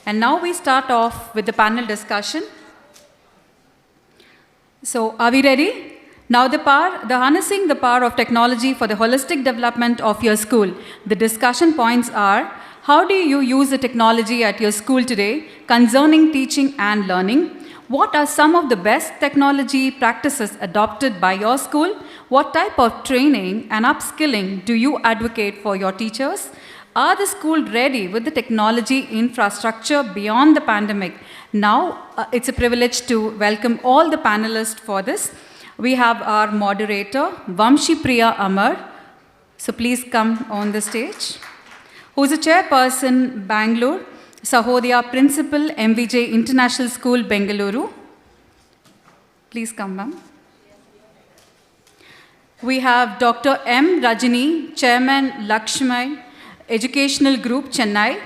And now we start off with the panel discussion. So, are we ready? Now the harnessing the power of technology for the holistic development of your school. The discussion points are, how do you use the technology at your school today concerning teaching and learning? What are some of the best technology practices adopted by your school? What type of training and upskilling do you advocate for your teachers? Are the school ready with the technology infrastructure beyond the pandemic? Now, it's a privilege to welcome all the panelists for this. We have our moderator, 𝗟𝗶𝗸𝗲. So please come on the stage. Who's a chairperson, Bengaluru, 𝗟𝗶𝗸𝗲 Principal, MVJ International School, Bengaluru. Please come, ma'am. We have Dr. M. Rajani, Chairman, 𝗙liche Educational Group, Chennai.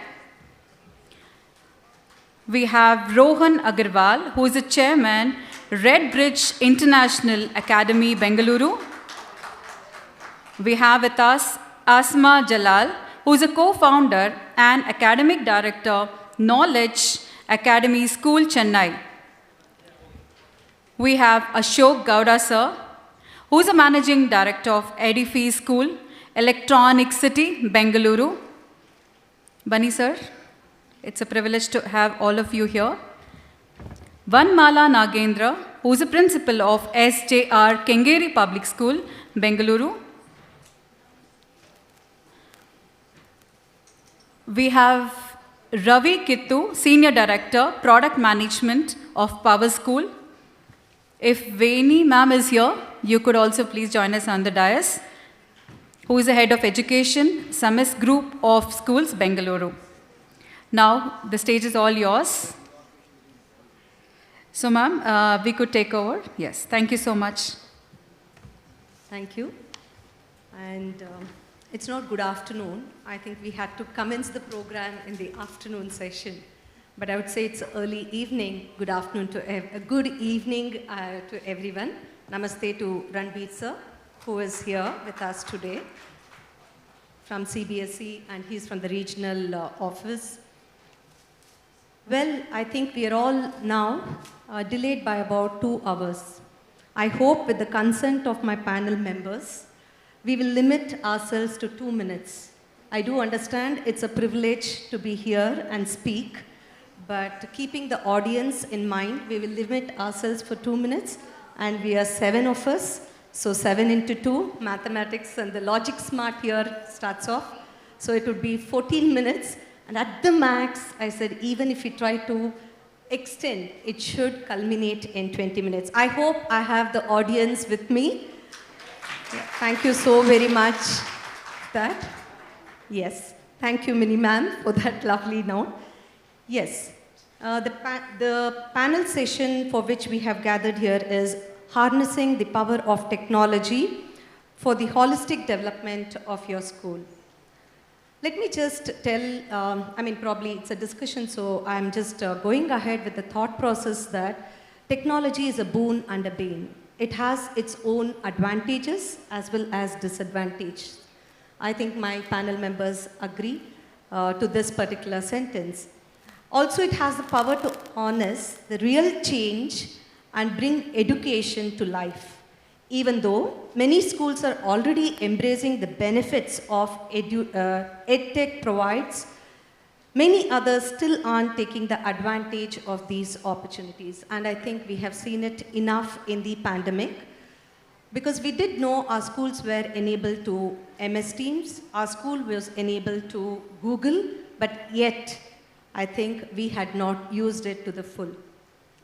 We have Rohan Agarwal, who is the Chairman, Red Bridge International Academy, Bengaluru. We have with us Asma Jalal, who is a co-founder and academic director, Knowledge Academy School, Chennai. We have Ashok Gowda, sir, who is a managing director of 𝗟𝗶𝗸𝗲 School, Electronic City, Bengaluru. Bunny, sir, it's a privilege to have all of you here. Vanmala Nagendra, who is a principal of SJR Kengeri Public School, Bengaluru. We have Ravi Kittu, Senior Director, Product Management of Power School. If Veni ma'am is here, you could also please join us on the dais. Who is the Head of Education, SAMIS Group of Schools, Bengaluru. Now, the stage is all yours. So, ma'am, we could take over. Yes, thank you so much. Thank you. And it's not good afternoon. I think we had to commence the program in the afternoon session. But I would say it's early evening. Good afternoon to good evening to everyone. Namaste to Ranveer sir, who is here with us today from CBSE, and he's from the regional office. Well, I think we are all now delayed by about 2 hours. I hope with the consent of my panel members, we will limit ourselves to 2 minutes. I do understand it's a privilege to be here and speak, but keeping the audience in mind, we will limit ourselves for 2 minutes, and we are 7 of us. So 7 into 2, mathematics and the logic smart here starts off. So it would be 14 minutes. And at the max, I said, even if we try to extend, it should culminate in 20 minutes. I hope I have the audience with me. Yeah, thank you so very much for that. Yes, thank you, Mini Ma'am, for that lovely note. Yes, the panel session for which we have gathered here is harnessing the power of technology for the holistic development of your school. Let me just tell, probably it's a discussion, so I'm just going ahead with the thought process that technology is a boon and a bane. It has its own advantages as well as disadvantages. I think my panel members agree to this particular sentence. Also, it has the power to harness the real change and bring education to life. Even though many schools are already embracing the benefits of EdTech provides, many others still aren't taking the advantage of these opportunities. And I think we have seen it enough in the pandemic, because we did know our schools were enabled to MS Teams, our school was enabled to Google, but yet I think we had not used it to the full.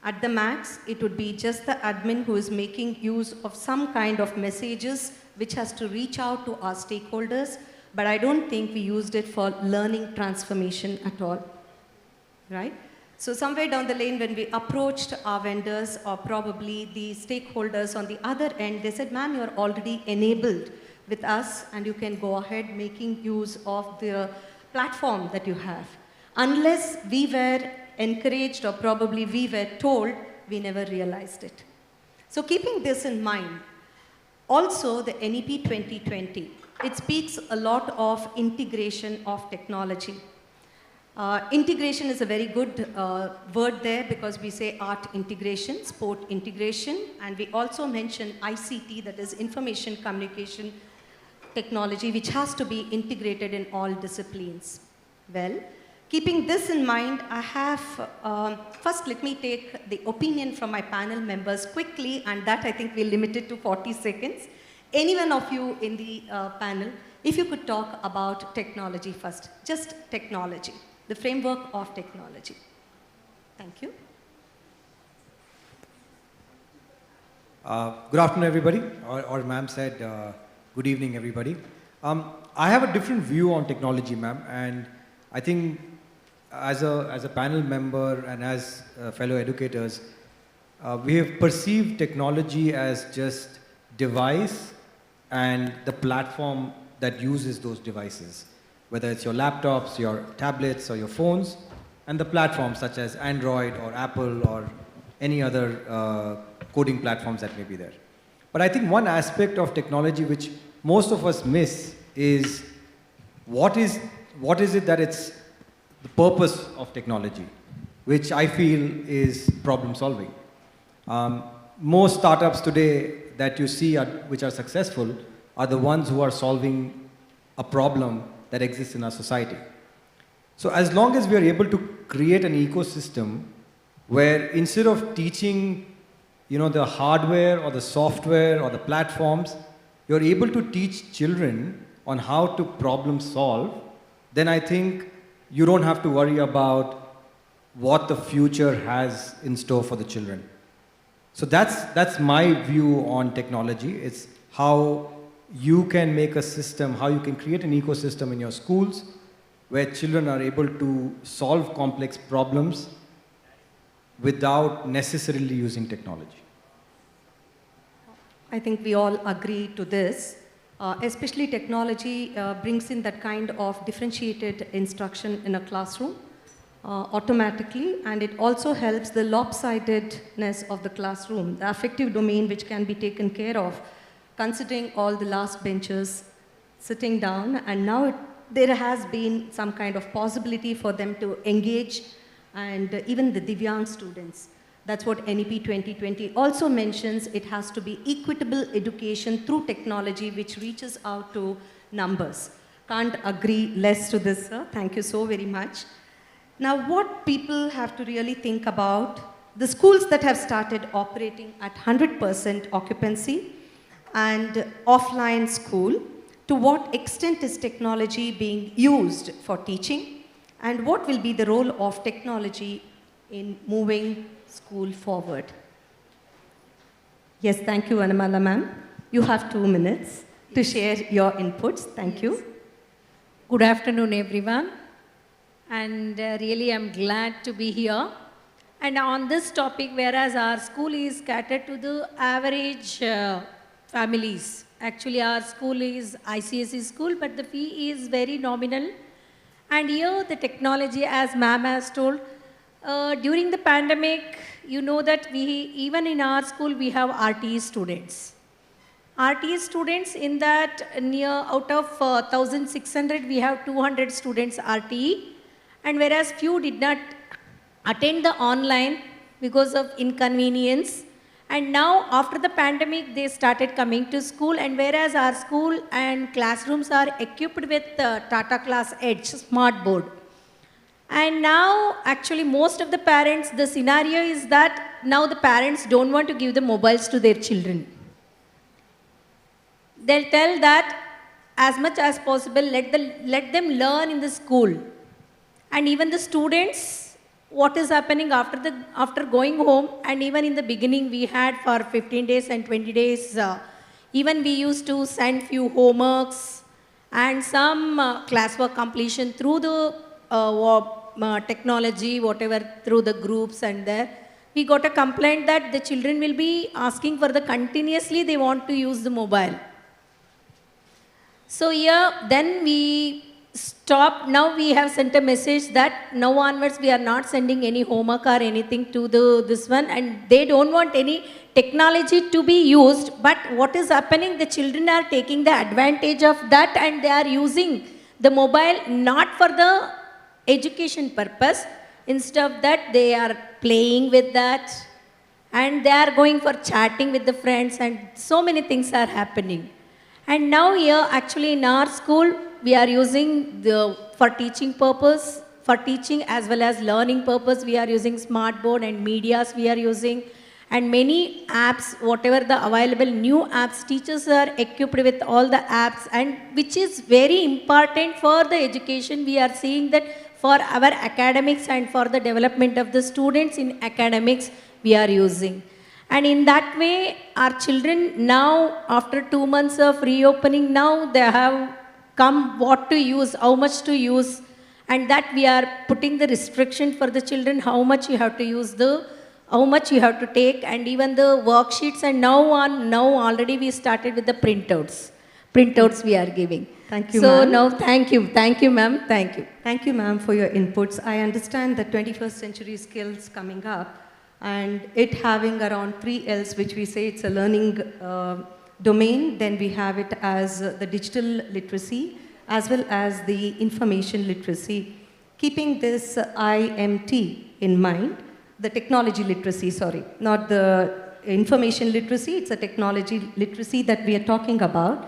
At the max, it would be just the admin who is making use of some kind of messages which has to reach out to our stakeholders, but I don't think we used it for learning transformation at all, right? So somewhere down the lane when we approached our vendors or probably the stakeholders on the other end, they said, ma'am, you're already enabled with us and you can go ahead making use of the platform that you have. Unless we were encouraged or probably we were told, we never realized it. So keeping this in mind, also the NEP 2020, it speaks a lot of integration of technology. Integration is a very good word there because we say art integration, sport integration, and we also mention ICT, that is information communication technology, which has to be integrated in all disciplines. Well, keeping this in mind, I have, first let me take the opinion from my panel members quickly, and that I think we'll limit it to 40 seconds. Any one of you in the panel, if you could talk about technology first, just technology, the framework of technology. Thank you. Good afternoon, everybody, or ma'am said, good evening, everybody. I have a different view on technology, ma'am, and I think as a panel member and as fellow educators, we have perceived technology as just device and the platform that uses those devices, whether it's your laptops, your tablets, or your phones, and the platforms such as Android or Apple or any other coding platforms that may be there. But I think one aspect of technology which most of us miss is what is it that it's the purpose of technology, which I feel is problem solving. Most startups today that you see which are successful are the ones who are solving a problem that exists in our society. So as long as we are able to create an ecosystem where instead of teaching the hardware or the software or the platforms, you're able to teach children on how to problem solve, then I think you don't have to worry about what the future has in store for the children. So that's my view on technology. It's how you can make a system, how you can create an ecosystem in your schools where children are able to solve complex problems without necessarily using technology. I think we all agree to this. Especially technology brings in that kind of differentiated instruction in a classroom automatically, and it also helps the lopsidedness of the classroom, the affective domain which can be taken care of, considering all the last benchers sitting down, and now there has been some kind of possibility for them to engage, and even the Divyang students. That's what NEP 2020 also mentions. It has to be equitable education through technology which reaches out to numbers. Can't agree less to this, sir. Thank you so very much. Now, what people have to really think about, the schools that have started operating at 100% occupancy and offline school, to what extent is technology being used for teaching, and what will be the role of technology in moving school forward? Yes, thank you, Anamala ma'am. You have 2 minutes to share your inputs. Thank you. Good afternoon, everyone. And really, I'm glad to be here. And on this topic, whereas our school is catered to the average families. Actually, our school is ICSE school, but the fee is very nominal. And here, the technology, as ma'am has told, during the pandemic, you know that even in our school, we have RTE students. RTE students in that out of 1,600, we have 200 students RTE. And whereas few did not attend the online because of inconvenience. And now, after the pandemic, they started coming to school. And whereas our school and classrooms are equipped with Tata Class Edge smart board. And now, actually, most of the parents, the scenario is that now the parents don't want to give the mobiles to their children. They'll tell that as much as possible, let them learn in the school. And even the students, what is happening after going home, and even in the beginning, we had for 15 days and 20 days, even we used to send few homeworks and some classwork completion through the technology, whatever, through the groups and there. We got a complaint that the children will be asking for continuously they want to use the mobile. So here, then we stopped. Now we have sent a message that now onwards we are not sending any homework or anything to this one, and they don't want any technology to be used. But what is happening, the children are taking the advantage of that and they are using the mobile not for the education purpose. Instead of that, they are playing with that and they are going for chatting with the friends and so many things are happening. And now here, actually in our school, we are using for teaching purpose, for teaching as well as learning purpose, we are using smart board and medias we are using. And many apps, whatever the available new apps, teachers are equipped with all the apps, and which is very important for the education. We are seeing that for our academics and for the development of the students in academics, we are using. And in that way, our children now, after 2 months of reopening, now they have come what to use, how much to use, and that we are putting the restriction for the children, how much you have to use how much you have to take, and even the worksheets. And now already we started with the printouts we are giving. Thank you, so ma'am. now thank you ma'am, thank you. Thank you, ma'am, for your inputs. I understand the 21st century skills coming up and it having around 3 L's, which we say it's a learning domain. Then we have it as the digital literacy as well as the information literacy. Keeping this IMT in mind, the technology literacy, sorry, not the information literacy, it's a technology literacy that we are talking about.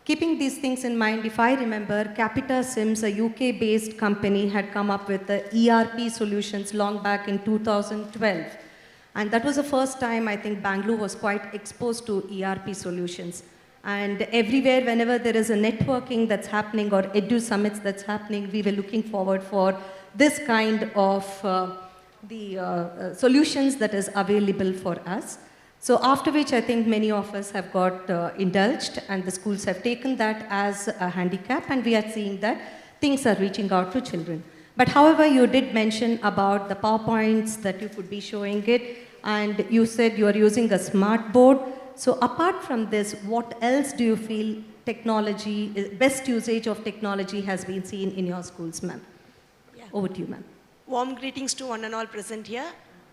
Keeping these things in mind, if I remember, 𝗟𝗶𝗸𝗲, a UK-based company, had come up with the ERP solutions long back in 2012. And that was the first time I think Bengaluru was quite exposed to ERP solutions. And everywhere, whenever there is a networking that's happening or edu summits that's happening, we were looking forward for this kind of solutions that is available for us. So after which I think many of us have got indulged, and the schools have taken that as a handicap, and we are seeing that things are reaching out to children. But however, you did mention about the PowerPoints that you could be showing it, and you said you are using a smart board. So apart from this, what else do you feel technology, best usage of technology has been seen in your schools, ma'am? Yeah. Over to you, ma'am. Warm greetings to one and all present here.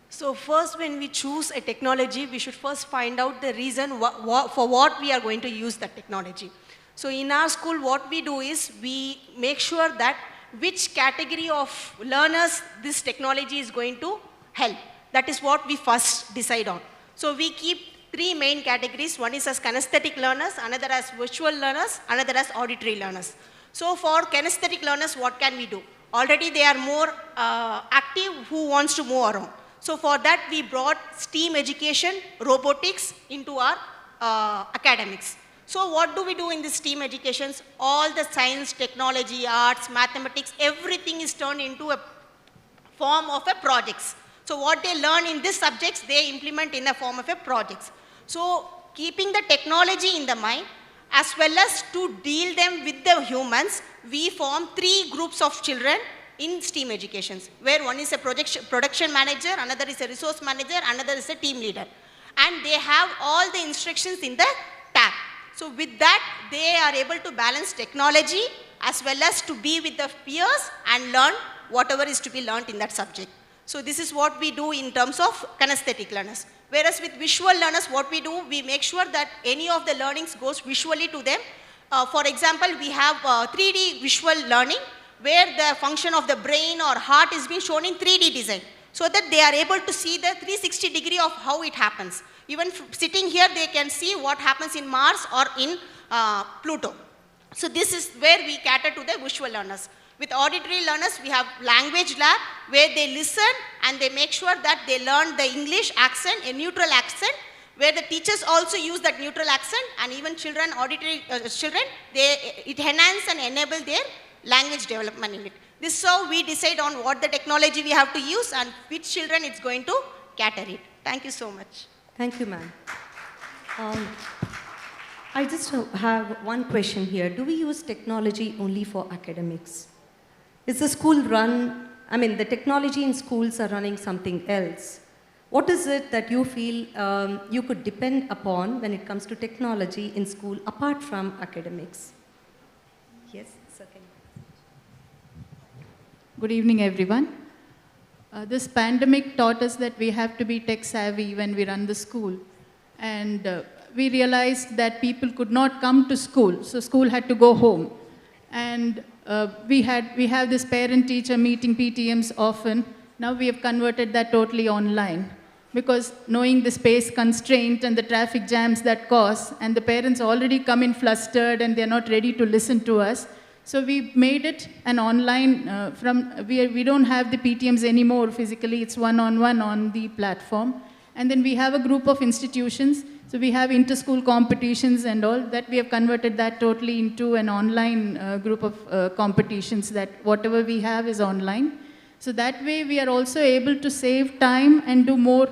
So first, when we choose a technology, we should first find out the reason for what we are going to use that technology. So in our school, what we do is we make sure that which category of learners this technology is going to help. That is what we first decide on. So we keep 3 main categories. One is as kinesthetic learners, another as visual learners, another as auditory learners. So for kinesthetic learners, what can we do? Already they are more active who wants to move around. So for that, we brought STEAM education, robotics into our academics. So what do we do in the STEAM educations? All the science, technology, arts, mathematics, everything is turned into a form of a projects. So what they learn in these subjects, they implement in the form of a projects. So keeping the technology in the mind, as well as to deal them with the humans, we form 3 groups of children in STEAM educations, where one is a production manager, another is a resource manager, another is a team leader. And they have all the instructions in the tab. So with that, they are able to balance technology as well as to be with the peers and learn whatever is to be learned in that subject. So this is what we do in terms of kinesthetic learners. Whereas with visual learners, what we do, we make sure that any of the learnings goes visually to them. For example, we have 3D visual learning, where the function of the brain or heart is being shown in 3D design, so that they are able to see the 360 degree of how it happens. Even sitting here, they can see what happens in Mars or in Pluto. So this is where we cater to the visual learners. With auditory learners, we have language lab, where they listen and they make sure that they learn the English accent, a neutral accent, where the teachers also use that neutral accent, and even children, auditory children, it enhance and enable their language development in it. This is how we decide on what the technology we have to use and which children it's going to cater it. Thank you so much. Thank you, ma'am. I just have one question here. Do we use technology only for academics? Is the school run, the technology in schools are running something else. What is it that you feel you could depend upon when it comes to technology in school apart from academics? Yes, second. Good evening, everyone. This pandemic taught us that we have to be tech savvy when we run the school. And we realized that people could not come to school, so school had to go home. And We have this parent-teacher meeting, PTMs often. Now we have converted that totally online, because knowing the space constraint and the traffic jams that cause, and the parents already come in flustered and they're not ready to listen to us. So we made it an online, we don't have the PTMs anymore physically, it's one-on-one on the platform. And then we have a group of institutions, so we have inter-school competitions and all that. We have converted that totally into an online group of competitions, that whatever we have is online. So that way we are also able to save time and do more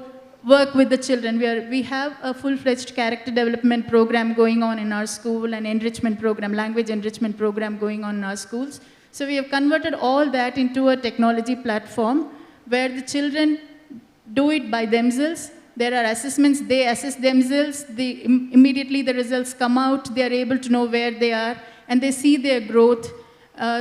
work with the children. We have a full-fledged character development program going on in our school, and enrichment program, language enrichment program going on in our schools. So we have converted all that into a technology platform where the children do it by themselves. There are assessments, they assess themselves, immediately the results come out, they are able to know where they are, and they see their growth.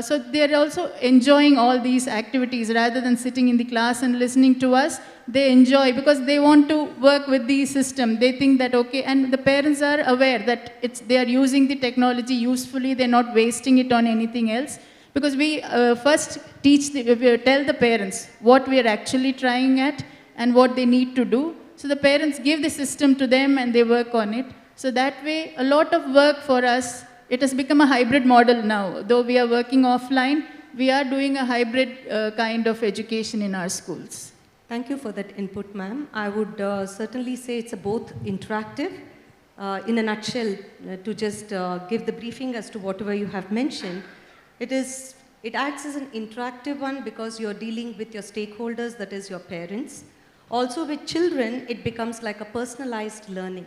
So they are also enjoying all these activities rather than sitting in the class and listening to us. They enjoy because they want to work with the system. They think that, okay, and the parents are aware that they are using the technology usefully, they're not wasting it on anything else. Because we first we tell the parents what we are actually trying at and what they need to do. So the parents give the system to them and they work on it. So that way, a lot of work for us. It has become a hybrid model now. Though we are working offline, we are doing a hybrid kind of education in our schools. Thank you for that input, ma'am. I would certainly say it's both interactive. In a nutshell, to just give the briefing as to whatever you have mentioned, it acts as an interactive one because you're dealing with your stakeholders, that is your parents. Also with children, it becomes like a personalized learning.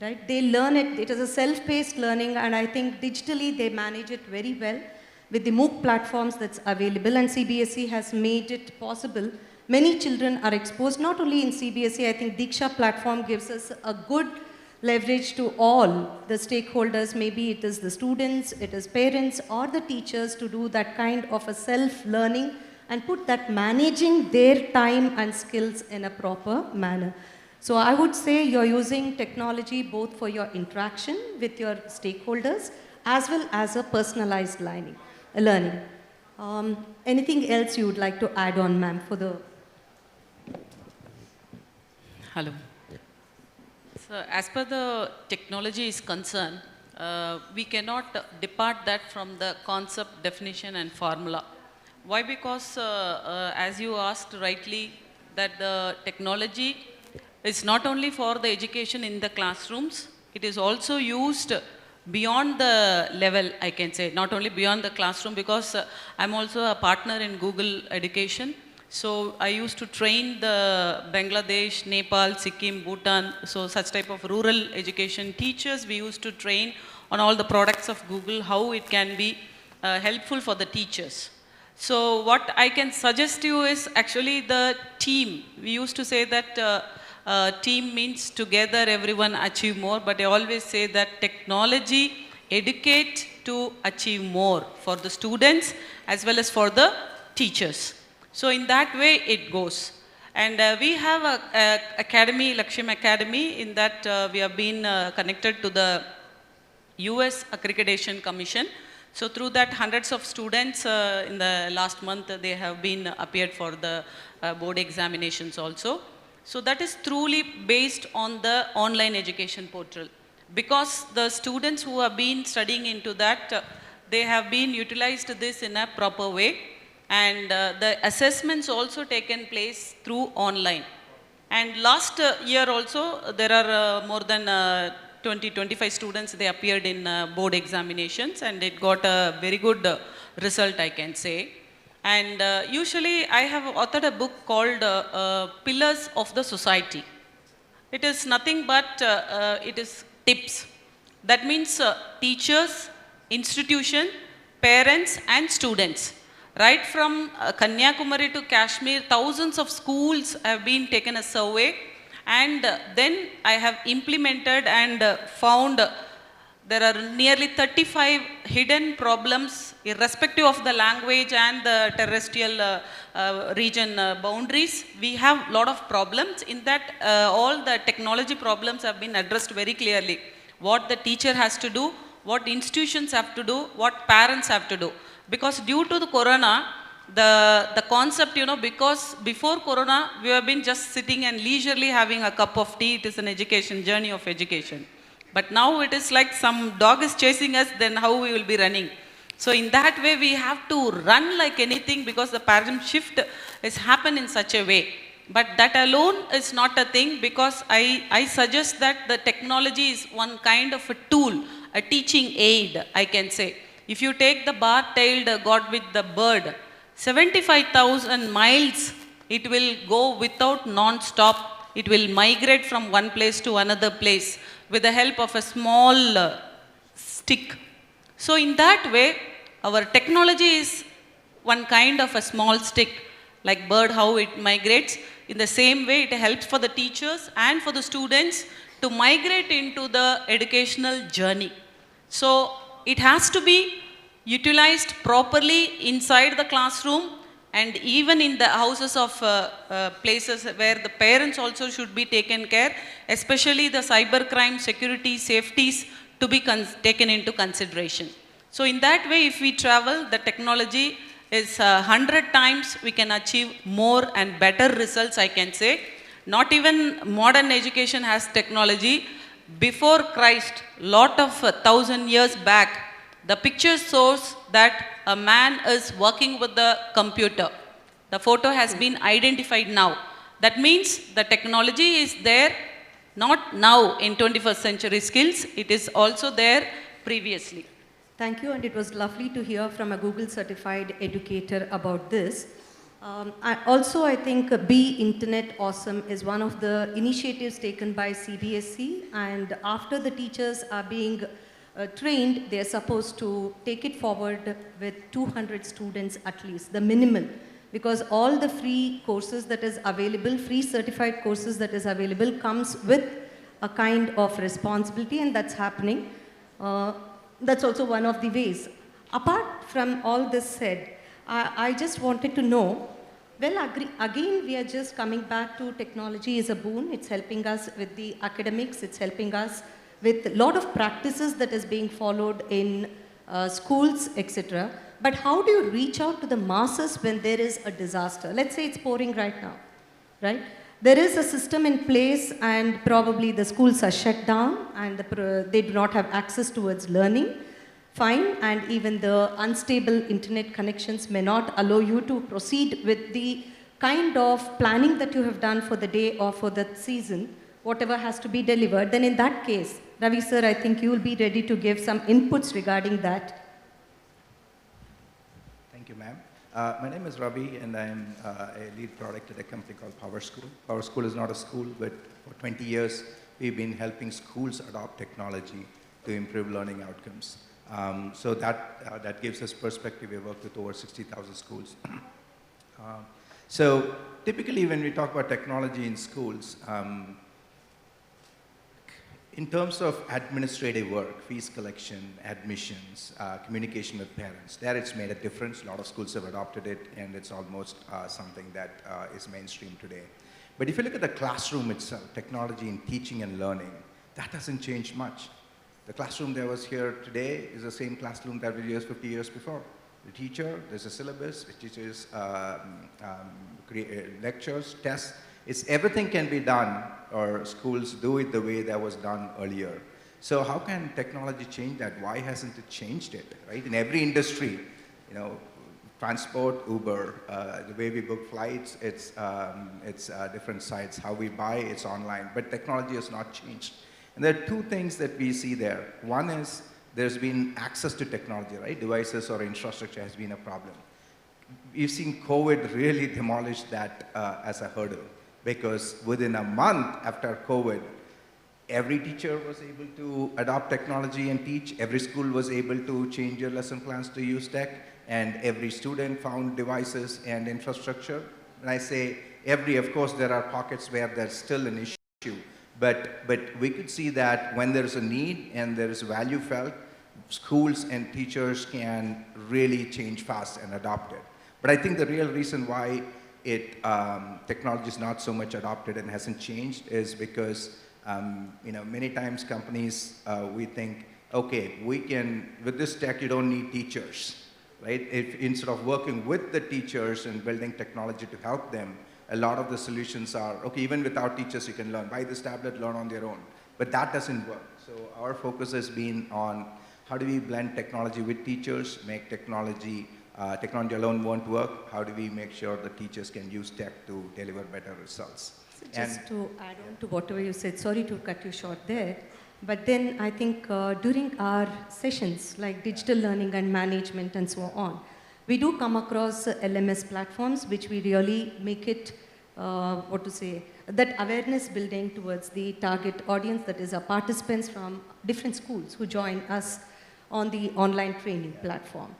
Right? They learn it, it is a self-paced learning, and I think digitally they manage it very well with the MOOC platforms that's available, and CBSE has made it possible. Many children are exposed, not only in CBSE, I think 𝗙liche platform gives us a good leverage to all the stakeholders, maybe it is the students, it is parents or the teachers, to do that kind of a self-learning and put that managing their time and skills in a proper manner. So I would say you're using technology both for your interaction with your stakeholders as well as a personalized learning. Anything else you would like to add on, ma'am, for the... Hello. So as per the technology is concerned, we cannot depart that from the concept, definition and formula. Why? Because as you asked rightly, that the technology is not only for the education in the classrooms, it is also used beyond the level, I can say, not only beyond the classroom, because I'm also a partner in Google Education. So I used to train the Bangladesh, Nepal, Sikkim, Bhutan, so such type of rural education teachers. We used to train on all the products of Google, how it can be helpful for the teachers. So what I can suggest you is actually the team. We used to say that team means together everyone achieve more, but I always say that technology educate to achieve more for the students as well as for the teachers. So in that way it goes. And we have a academy, 𝗙liche Academy, in that we have been connected to the US Accreditation Commission. So through that, hundreds of students in the last month, they have been appeared for the board examinations also. So that is truly based on the online education portal. Because the students who have been studying into that, they have been utilized this in a proper way. And the assessments also taken place through online. And last year also, there are more than 20-25 students, they appeared in board examinations, and it got a very good result, I can say. And usually I have authored a book called Pillars of the Society. It is nothing but it is tips. That means teachers, institution, parents and students. Right from Kanyakumari to Kashmir, thousands of schools have been taken a survey, and then I have implemented and found there are nearly 35 hidden problems irrespective of the language and the terrestrial region boundaries. We have a lot of problems in that. All the technology problems have been addressed very clearly. What the teacher has to do, what institutions have to do, what parents have to do. Because due to the corona, the concept, because before corona, we have been just sitting and leisurely having a cup of tea. It is an education, journey of education. But now it is like some dog is chasing us, then how we will be running. So in that way, we have to run like anything because the paradigm shift has happened in such a way. But that alone is not a thing, because I suggest that the technology is one kind of a tool, a teaching aid, I can say. If you take the bar-tailed god with the bird, 75,000 miles it will go without non-stop. It will migrate from one place to another place with the help of a small stick. So in that way, our technology is one kind of a small stick, like bird, how it migrates. In the same way, it helps for the teachers and for the students to migrate into the educational journey. So it has to be utilized properly inside the classroom, and even in the houses of places where the parents also should be taken care, especially the cybercrime, security, safeties to be taken into consideration. So in that way, if we travel, the technology is 100 times we can achieve more and better results, I can say. Not even modern education has technology. Before Christ, lot of 1,000 years back, the picture shows that a man is working with the computer. The photo has been identified now. That means the technology is there, not now in 21st century skills, it is also there previously. Thank you, and it was lovely to hear from a Google certified educator about this. I think Be Internet Awesome is one of the initiatives taken by CBSE, and after the teachers are being trained, they are supposed to take it forward with 200 students at least, the minimum, because all the free courses that is available, free certified courses that is available comes with a kind of responsibility, and that's happening. That's also one of the ways. Apart from all this said, I just wanted to know, well, again, we are just coming back to technology is a boon. It's helping us with the academics. It's helping us with a lot of practices that is being followed in schools, etc. But how do you reach out to the masses when there is a disaster? Let's say it's pouring right now, right? There is a system in place, and probably the schools are shut down and they do not have access towards learning. Fine, and even the unstable internet connections may not allow you to proceed with the kind of planning that you have done for the day or for the season, whatever has to be delivered. Then in that case, Ravi sir, I think you will be ready to give some inputs regarding that. Thank you, ma'am. My name is Ravi, and I am a lead product at a company called 𝗟𝗏. 𝗟𝗏 is not a school, but for 20 years, we've been helping schools adopt technology to improve learning outcomes. So that gives us perspective. We work with over 60,000 schools. So typically when we talk about technology in schools, in terms of administrative work, fees collection, admissions, communication with parents, there it's made a difference. A lot of schools have adopted it, and it's almost something that is mainstream today. But if you look at the classroom itself, technology in teaching and learning, that hasn't changed much. The classroom that was here today is the same classroom that we used 50 years before. The teacher, there's a syllabus, it teaches lectures, tests. Everything can be done, or schools do it the way that was done earlier. So how can technology change that? Why hasn't it changed it, right? In every industry, transport, Uber, the way we book flights, it's different sites. How we buy, it's online. But technology has not changed. And there are two things that we see there. One is there's been access to technology, right? Devices or infrastructure has been a problem. We've seen COVID really demolish that as a hurdle, because within a month after COVID, every teacher was able to adopt technology and teach. Every school was able to change their lesson plans to use tech, and every student found devices and infrastructure. And I say every, of course, there are pockets where there's still an issue. But we could see that when there's a need and there is value felt, schools and teachers can really change fast and adopt it. But I think the real reason why technology is not so much adopted and hasn't changed is because many times companies, we think, okay, with this tech you don't need teachers. right? If instead of working with the teachers and building technology to help them, a lot of the solutions are, okay, even without teachers you can learn. Buy this tablet, learn on their own. But that doesn't work. So our focus has been on how do we blend technology with teachers, make technology alone won't work. How do we make sure the teachers can use tech to deliver better results? So just to add on to whatever you said, sorry to cut you short there, but then I think during our sessions like digital learning and management and so on, we do come across LMS platforms which we really make it, that awareness building towards the target audience, that is our participants from different schools who join us on the online training platform.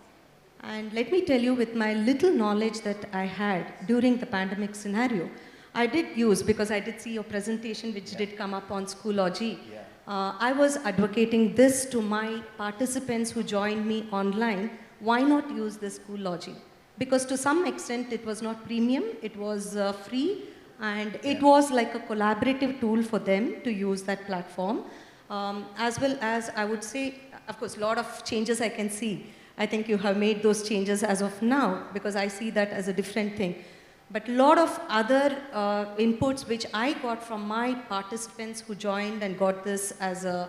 And let me tell you, with my little knowledge that I had during the pandemic scenario, I did use, because I did see your presentation which did come up on Schoology. I was advocating this to my participants who joined me online. Why not use this Schoology? Because to some extent it was not premium, it was free, and it was like a collaborative tool for them to use that platform. As well as, I would say, of course, a lot of changes I can see. I think you have made those changes as of now, because I see that as a different thing. But a lot of other inputs which I got from my participants who joined and got this as a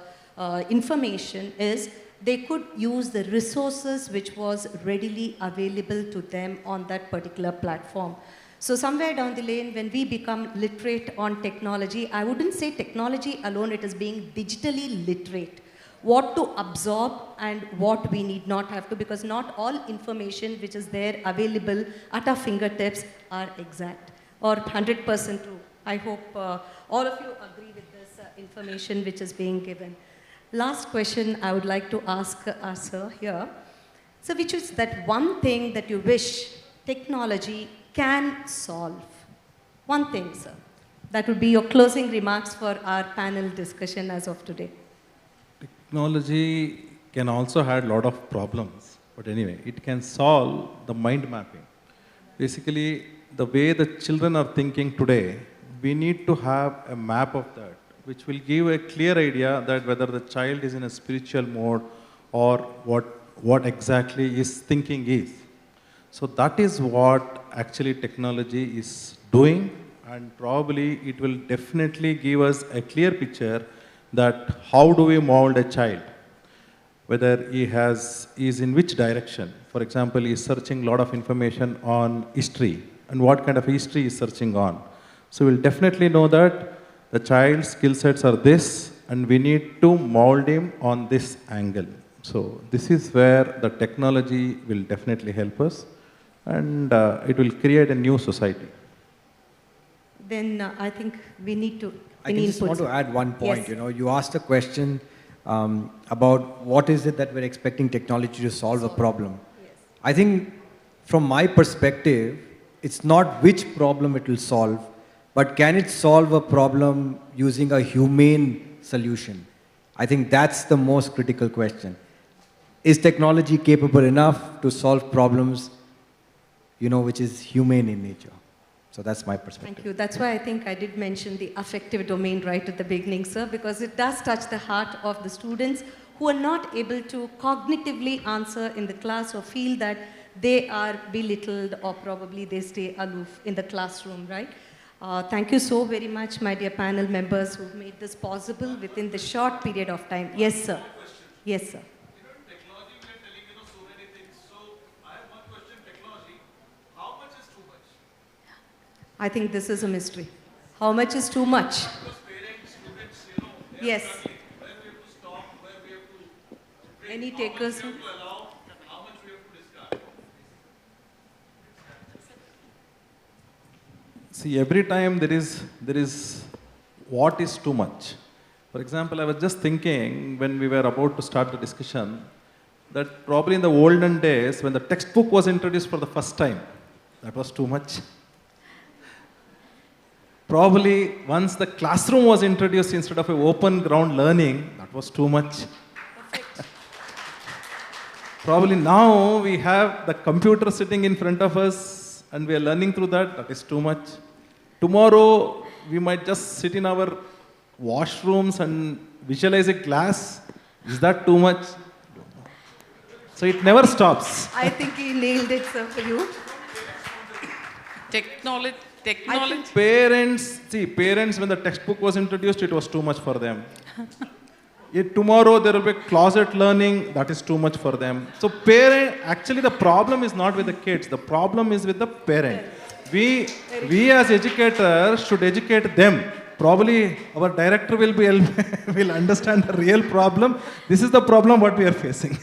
information is they could use the resources which was readily available to them on that particular platform. So somewhere down the lane, when we become literate on technology, I wouldn't say technology alone, it is being digitally literate. What to absorb and what we need not have to, because not all information which is there available at our fingertips are exact or 100% true. I hope all of you agree with this information which is being given. Last question I would like to ask our sir here. So which is that one thing that you wish technology can solve? One thing, sir. That would be your closing remarks for our panel discussion as of today. Technology can also have a lot of problems, but anyway, it can solve the mind mapping. Basically, the way the children are thinking today, we need to have a map of that, which will give a clear idea that whether the child is in a spiritual mode or what exactly his thinking is. So that is what actually technology is doing, and probably it will definitely give us a clear picture that how do we mold a child, whether he is in which direction. For example, he is searching a lot of information on history, and what kind of history he is searching on. So we'll definitely know that the child's skill sets are this, and we need to mold him on this angle. So this is where the technology will definitely help us, and it will create a new society. Then I think we need to... I just want to add one point. Yes. You know, you asked a question about what is it that we're expecting technology to solve a problem. Yes. I think from my perspective, it's not which problem it will solve, but can it solve a problem using a humane solution? I think that's the most critical question. Is technology capable enough to solve problems, you know, which is humane in nature? So that's my perspective. Thank you. That's why I think I did mention the affective domain right at the beginning, sir, because it does touch the heart of the students who are not able to cognitively answer in the class or feel that they are belittled or probably they stay aloof in the classroom, right? Thank you so very much, my dear panel members who've made this possible within the short period of time. Yes, sir. Yes, sir. I think this is a mystery. How much is too much? Yes. Any takers? See, every time there is what is too much. For example, I was just thinking when we were about to start the discussion that probably in the olden days when the textbook was introduced for the first time, that was too much. Probably once the classroom was introduced instead of an open ground learning, that was too much. Probably now we have the computer sitting in front of us and we are learning through that, that is too much. Tomorrow we might just sit in our washrooms and visualize a class. Is that too much? So it never stops. I think he nailed it, sir, for you. Technology. Parents, when the textbook was introduced, it was too much for them. Tomorrow there will be closet learning, that is too much for them. So actually the problem is not with the kids, the problem is with the parent. We as educators should educate them. Probably our director will will understand the real problem. This is the problem what we are facing.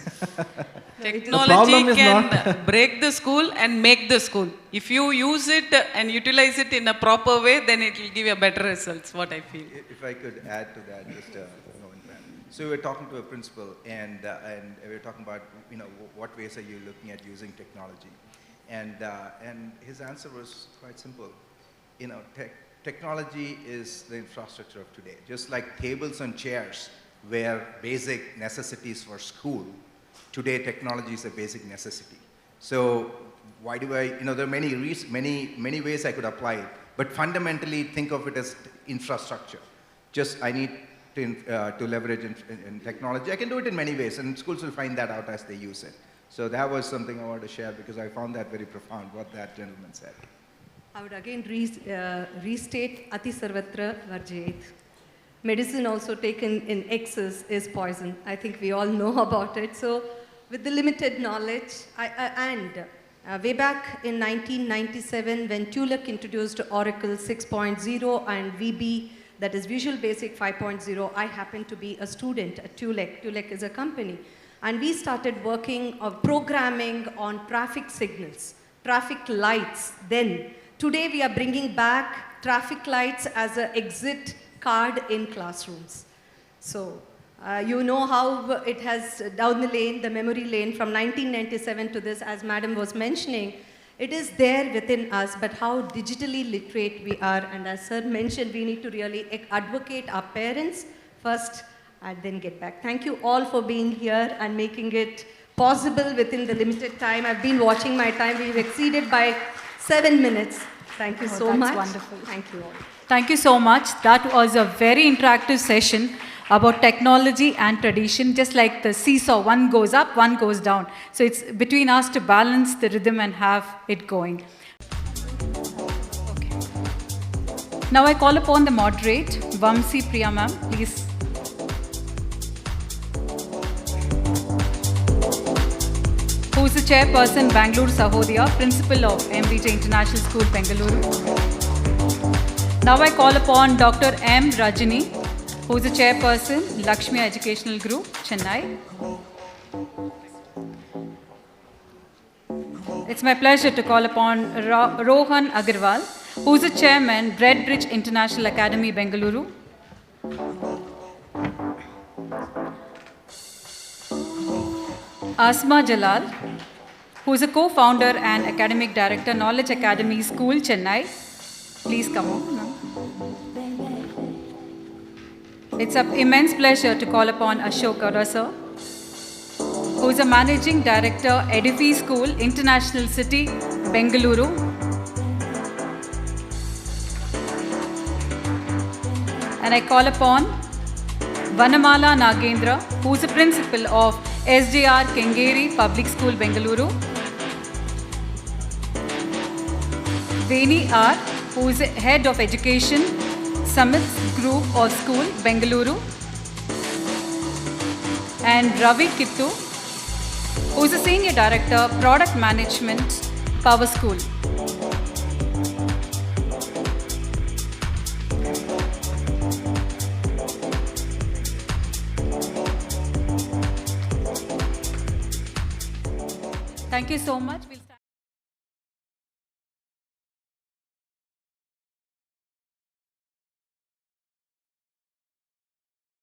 Technology can break the school and make the school. If you use it and utilize it in a proper way, then it will give you better results, what I feel. If I could add to that, just a moment, ma'am. So we were talking to a principal, and we were talking about, what ways are you looking at using technology? And his answer was quite simple. Technology is the infrastructure of today. Just like tables and chairs were basic necessities for school, today technology is a basic necessity. So why do there are many ways I could apply it, but fundamentally think of it as infrastructure. Just I need to leverage in technology. I can do it in many ways, and schools will find that out as they use it. So that was something I wanted to share because I found that very profound, what that gentleman said. I would again restate 𝗖𝗶𝗹𝗲𝗰𝘁. Medicine also taken in excess is poison. I think we all know about it. So with the limited knowledge, way back in 1997 when TULIC introduced Oracle 6.0 and VB, that is Visual Basic 5.0, I happened to be a student at TULIC. TULIC is a company. And we started working on programming on traffic signals, traffic lights then. Today we are bringing back traffic lights as an exit card in classrooms. So you know how it has down the lane, the memory lane from 1997 to this, as madam was mentioning, it is there within us, but how digitally literate we are. And as sir mentioned, we need to really advocate our parents first and then get back. Thank you all for being here and making it possible within the limited time. I've been watching my time. We've exceeded by 7 minutes. Thank you so much. That's wonderful. Thank you all. Thank you so much. That was a very interactive session about technology and tradition, just like the seesaw, one goes up, one goes down. So it's between us to balance the rhythm and have it going. Okay. Now I call upon the moderate, 𝗟𝗶𝗸𝗲 Priya ma'am, please. Who is the chairperson, Bengaluru Sahodaya, principal of MBJ International School, Bengaluru. Now I call upon Dr. M. Rajini, who is the chairperson, 𝗙liche Educational Group, Chennai. It's my pleasure to call upon Rohan Agarwal, who is the chairman, Redbridge International Academy, Bengaluru. Asma Jalal, who is a co-founder and academic director, Knowledge Academy School, Chennai. Please come on. It's an immense pleasure to call upon Ashok Arora sir, who is a managing director, 𝗖𝗎𝗍 School, International City, Bengaluru. And I call upon Vanamala Nagendra, who is the principal of SJR Kengeri Public School, Bengaluru. Veni R, who is the head of education, Summits Group of School, Bengaluru. And Ravi Kittu, who is the senior director, product management, Power School. Thank you so much.